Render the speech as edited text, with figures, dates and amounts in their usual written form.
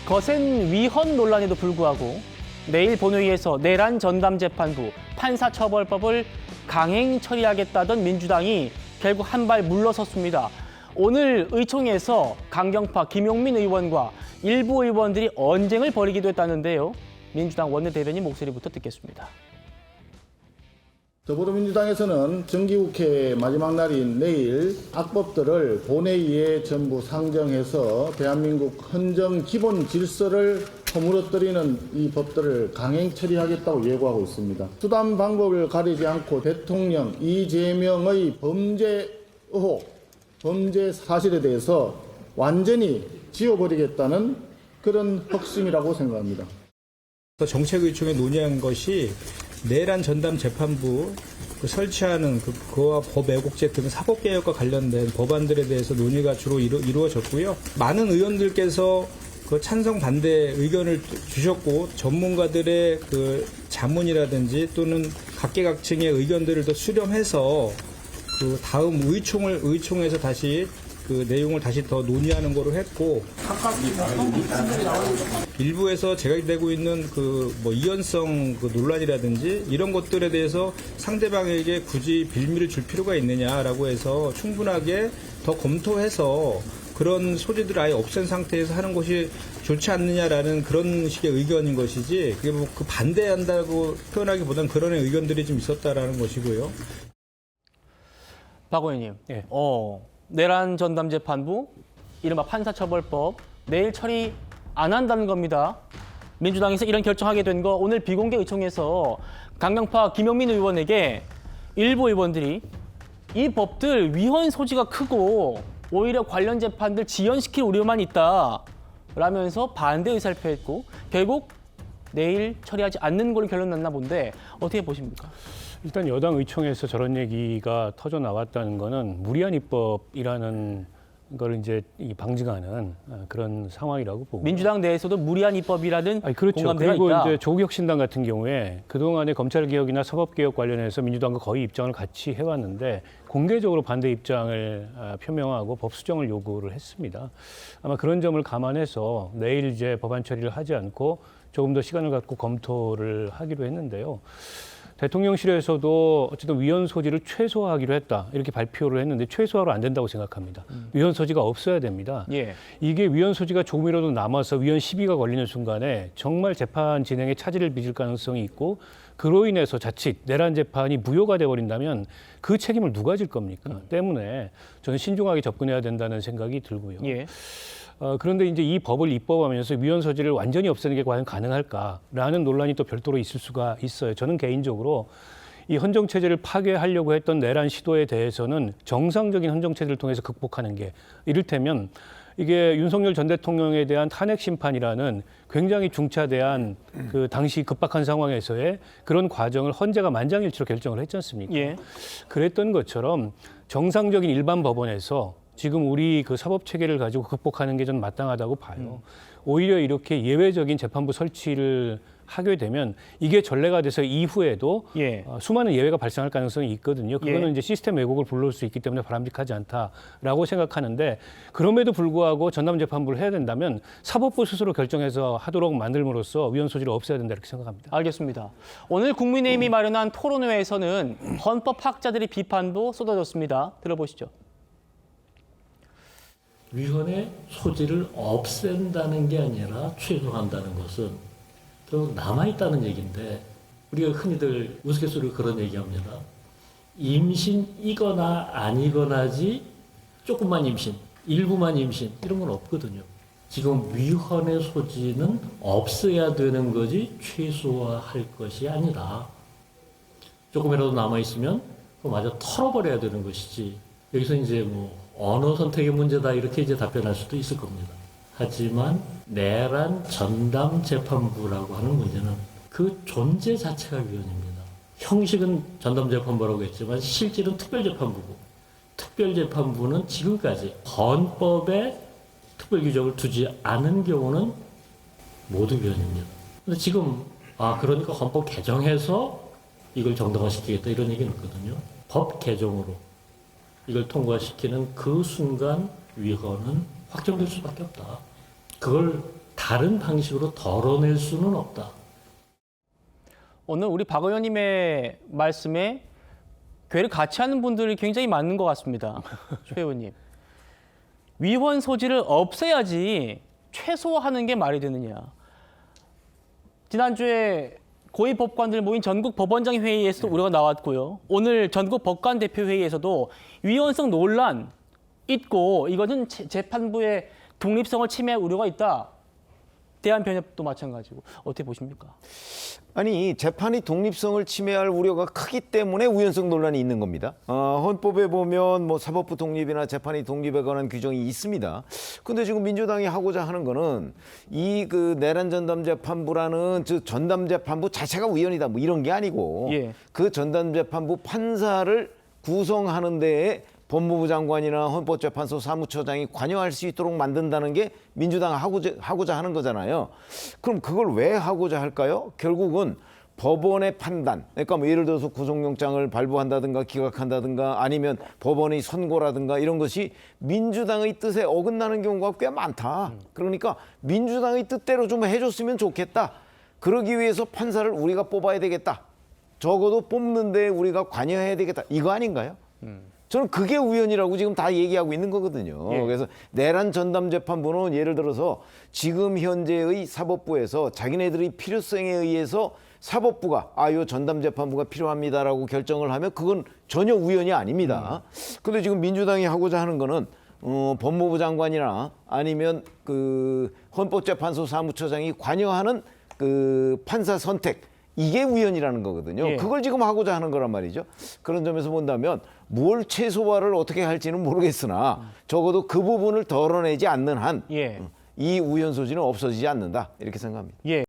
거센 위헌 논란에도 불구하고 내일 본회의에서 내란 전담재판부 판사처벌법을 강행 처리하겠다던 민주당이 결국 한 발 물러섰습니다. 오늘 의총에서 강경파 김용민 의원과 일부 의원들이 언쟁을 벌이기도 했다는데요. 민주당 원내대변인 목소리부터 듣겠습니다. 더불어민주당에서는 정기국회 마지막 날인 내일 악법들을 본회의에 전부 상정해서 대한민국 헌정 기본 질서를 허물어뜨리는 이 법들을 강행 처리하겠다고 예고하고 있습니다. 수단 방법을 가리지 않고 대통령 이재명의 범죄 의혹, 범죄 사실에 대해서 완전히 지워버리겠다는 그런 확신이라고 생각합니다. 정책의총에 논의한 것이 내란 전담 재판부 설치하는 그와 법 왜곡죄 등 사법개혁과 관련된 법안들에 대해서 논의가 주로 이루어졌고요. 많은 의원들께서 그 찬성 반대 의견을 주셨고 전문가들의 그 자문이라든지 또는 각계각층의 의견들을 더 수렴해서 그 다음 의총에서 다시 그 내용을 다시 더 논의하는 거로 했고 일부에서 제기되고 있는 그 뭐 이연성 그 논란이라든지 이런 것들에 대해서 상대방에게 굳이 빌미를 줄 필요가 있느냐라고 해서 충분하게 더 검토해서 그런 소지들을 아예 없앤 상태에서 하는 것이 좋지 않느냐라는 그런 식의 의견인 것이지 그게 뭐 그 반대한다고 표현하기보다는 그런 의견들이 좀 있었다라는 것이고요. 박 의원님, 내란 전담재판부, 이른바 판사처벌법 내일 처리 안 한다는 겁니다. 민주당에서 이런 결정하게 된 거 오늘 비공개 의총에서 강경파 김용민 의원에게 일부 의원들이 이 법들 위헌 소지가 크고 오히려 관련 재판들 지연시킬 우려만 있다 라면서 반대 의사를 표했고 결국 내일 처리하지 않는 걸로 결론 났나 본데 어떻게 보십니까? 일단 여당 의총에서 저런 얘기가 터져 나왔다는 거는 무리한 입법이라는 걸 이제 방증하는 그런 상황이라고 보고 민주당 내에서도 무리한 입법이라는 그렇죠. 공감대가 그리고 있다. 이제 조국혁신당 같은 경우에 그동안의 검찰개혁이나 사법개혁 관련해서 민주당과 거의 입장을 같이 해왔는데 공개적으로 반대 입장을 표명하고 법 수정을 요구를 했습니다. 아마 그런 점을 감안해서 내일 이제 법안 처리를 하지 않고 조금 더 시간을 갖고 검토를 하기로 했는데요. 대통령실에서도 어쨌든 위헌 소지를 최소화하기로 했다 이렇게 발표를 했는데 최소화로 안 된다고 생각합니다. 위헌 소지가 없어야 됩니다. 예. 이게 위헌 소지가 조금이라도 남아서 위헌 시비가 걸리는 순간에 정말 재판 진행에 차질을 빚을 가능성이 있고 그로 인해서 자칫 내란 재판이 무효가 돼버린다면 그 책임을 누가 질 겁니까? 때문에 저는 신중하게 접근해야 된다는 생각이 들고요. 예. 그런데 이제 이 법을 입법하면서 위헌 소지를 완전히 없애는 게 과연 가능할까라는 논란이 또 별도로 있을 수가 있어요. 저는 개인적으로 이 헌정체제를 파괴하려고 했던 내란 시도에 대해서는 정상적인 헌정체제를 통해서 극복하는 게 이를테면 이게 윤석열 전 대통령에 대한 탄핵 심판이라는 굉장히 중차대한 그 당시 급박한 상황에서의 그런 과정을 헌재가 만장일치로 결정을 했지 않습니까? 예. 그랬던 것처럼 정상적인 일반 법원에서 지금 우리 그 사법 체계를 가지고 극복하는 게 좀 마땅하다고 봐요. 오히려 이렇게 예외적인 재판부 설치를 하게 되면 이게 전례가 돼서 이후에도 수많은 예외가 발생할 가능성이 있거든요. 그거는 이제 시스템 왜곡을 불러올 수 있기 때문에 바람직하지 않다라고 생각하는데 그럼에도 불구하고 전담재판부를 해야 된다면 사법부 스스로 결정해서 하도록 만들므로써 위헌 소지를 없애야 된다 이렇게 생각합니다. 알겠습니다. 오늘 국민의힘이 마련한 토론회에서는 헌법학자들의 비판도 쏟아졌습니다. 들어보시죠. 위헌의 소지를 없앤다는 게 아니라 최소화한다는 것은 더 남아있다는 얘기인데 우리가 흔히들 우스갯소리로 그런 얘기합니다. 임신이거나 아니거나지 조금만 임신, 일부만 임신 이런 건 없거든요. 지금 위헌의 소지는 없어야 되는 거지 최소화할 것이 아니라 조금이라도 남아있으면 그마저 털어버려야 되는 것이지 여기서 이제 뭐 언어 선택의 문제다 이렇게 이제 답변할 수도 있을 겁니다. 하지만 내란 전담 재판부라고 하는 문제는 그 존재 자체가 위헌입니다. 형식은 전담 재판부라고 했지만 실질은 특별재판부고 특별재판부는 지금까지 헌법에 특별 규정을 두지 않은 경우는 모두 위헌입니다. 근데 지금 그러니까 헌법 개정해서 이걸 정당화시키겠다 이런 얘기는 없거든요. 법 개정으로 이걸 통과시키는 그 순간 위헌은 확정될 수밖에 없다. 그걸 다른 방식으로 덜어낼 수는 없다. 오늘 우리 박 의원님의 말씀에 괴를 같이 하는 분들이 굉장히 많은 것 같습니다. 최 의원님. 위헌 소지를 없애야지 최소화하는 게 말이 되느냐. 지난주에 고위 법관들 모인 전국 법원장 회의에서도 우려가 나왔고요. 오늘 전국 법관 대표 회의에서도 위헌성 논란 있고 이거는 재판부의 독립성을 침해할 우려가 있다. 대한변협도 마찬가지고 어떻게 보십니까? 아니 재판이 독립성을 침해할 우려가 크기 때문에 우연성 논란이 있는 겁니다. 헌법에 보면 뭐 사법부 독립이나 재판이 독립에 관한 규정이 있습니다. 근데 지금 민주당이 하고자 하는 거는 이 그 내란 전담 재판부라는 저 전담 재판부 자체가 우연이다 뭐 이런 게 아니고 예. 그 전담 재판부 판사를 구성하는 데에 법무부 장관이나 헌법재판소 사무처장이 관여할 수 있도록 만든다는 게 민주당 하고자 하는 거잖아요. 그럼 그걸 왜 하고자 할까요? 결국은 법원의 판단, 그러니까 뭐 예를 들어서 구속영장을 발부한다든가 기각한다든가 아니면 법원의 선고라든가 이런 것이 민주당의 뜻에 어긋나는 경우가 꽤 많다. 그러니까 민주당의 뜻대로 좀 해줬으면 좋겠다. 그러기 위해서 판사를 우리가 뽑아야 되겠다. 적어도 뽑는 데 우리가 관여해야 되겠다. 이거 아닌가요? 저는 그게 우연이라고 지금 다 얘기하고 있는 거거든요. 예. 그래서 내란 전담 재판부는 예를 들어서 지금 현재의 사법부에서 자기네들의 필요성에 의해서 사법부가 요 전담 재판부가 필요합니다라고 결정을 하면 그건 전혀 우연이 아닙니다. 근데 지금 민주당이 하고자 하는 거는 법무부 장관이나 아니면 그 헌법재판소 사무처장이 관여하는 그 판사 선택 이게 우연이라는 거거든요. 예. 그걸 지금 하고자 하는 거란 말이죠. 그런 점에서 본다면 뭘 최소화를 어떻게 할지는 모르겠으나 적어도 그 부분을 덜어내지 않는 한 이 예. 우연 소지는 없어지지 않는다 이렇게 생각합니다. 예.